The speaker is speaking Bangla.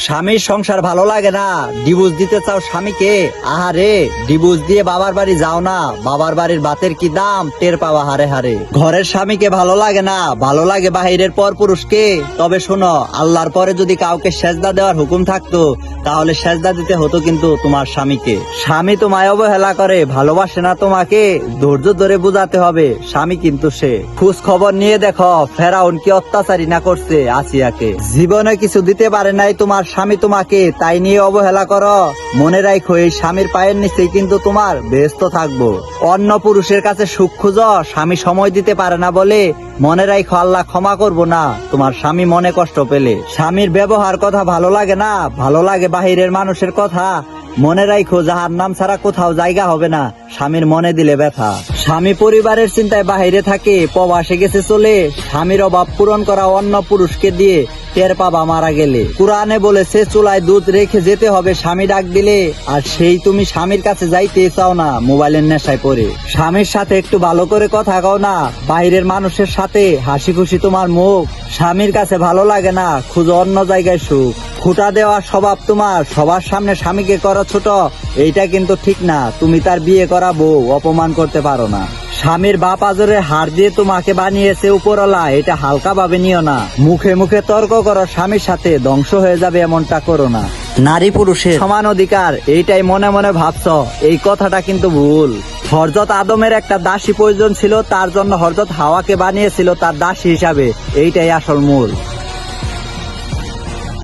স্বামীর সংসার ভালো লাগে না, ডিভোর্স দিতে চাও স্বামীকে? আহারে, ডিভোর্স দিয়ে বাবার বাড়ি যাও না, বাবার বাড়ির ভাতের কি দাম টের পাওয়া হারে হারে। ঘরের স্বামীকে ভালো লাগে না, ভালো লাগে বাহিরের পর পুরুষকে? তবে শোনো, আল্লাহর পরে যদি কাউকে সেজদা দেওয়ার হুকুম থাকতো তাহলে সেজদা দিতে হতো কিন্তু তোমার স্বামীকে। স্বামী তোমায় অবহেলা করে, ভালোবাসে না তোমাকে, ধৈর্য ধরে বুঝাতে হবে, স্বামী কিন্তু সে। খোঁজ খবর নিয়ে দেখো ফেরাউন কি অত্যাচারী না করছে আসিয়াকে। জীবনে কিছু দিতে পারে নাই তোমার স্বামী তোমাকে, তাই নিয়ে অবহেলা করো? মনে রাখো এই স্বামীর পায়ের নিচেই কিন্তু তোমার ব্যস্ত থাকবো। অন্য পুরুষের কাছে সুখ খুঁজো, স্বামী সময় দিতে পারে না বলে? মনে রাখো আল্লাহ ক্ষমা করবো না তোমার স্বামী মনে কষ্ট পেলে। স্বামীর ব্যবহার কথা ভালো লাগে না, ভালো লাগে বাহিরের মানুষের কথা? মনে রাখো যাহার নাম ছাড়া কোথাও জায়গা হবে না, স্বামীর মনে দিলে ব্যথা। স্বামী পরিবারের চিন্তায় বাহিরে থাকে, প্রবাসে গেছে চলে, স্বামীর অভাব পূরণ করা অন্য পুরুষকে দিয়ে টের পাবা মারা গেলে। কোরআনে বলেছে চুলায় দুধ রেখে যেতে হবে স্বামী ডাক দিলে, আর সেই তুমি স্বামীর কাছে যাইতে চাও না মোবাইলের নেশায় পড়ে। স্বামীর সাথে একটু ভালো করে কথা কও না, বাহিরের মানুষের সাথে হাসি খুশি তোমার মুখ। স্বামীর কাছে ভালো লাগে না, খুঁজো অন্য জায়গায় সুখ। খুঁটা দেওয়ার স্বভাব তোমার, সবার সামনে স্বামীকে করো ছোট, এইটা কিন্তু ঠিক না। তুমি তার বিয়ে করা বউ, অপমান করতে পারো না। স্বামীর বাপ আজরে হার দিয়ে তোমাকে বানিয়েছে উপরওয়ালা, এটা হালকা ভাবে নিও না। মুখে মুখে তর্ক করো স্বামীর সাথে, ধ্বংস হয়ে যাবে এমনটা করো না। নারী পুরুষের সমান অধিকার, এইটাই মনে মনে ভাবছ, এই কথাটা কিন্তু ভুল। হযরত আদমের একটা দাসী প্রয়োজন ছিল, তার জন্য হযরত হাওয়াকে বানিয়েছিল তার দাসী হিসাবে, এইটাই আসল মূল।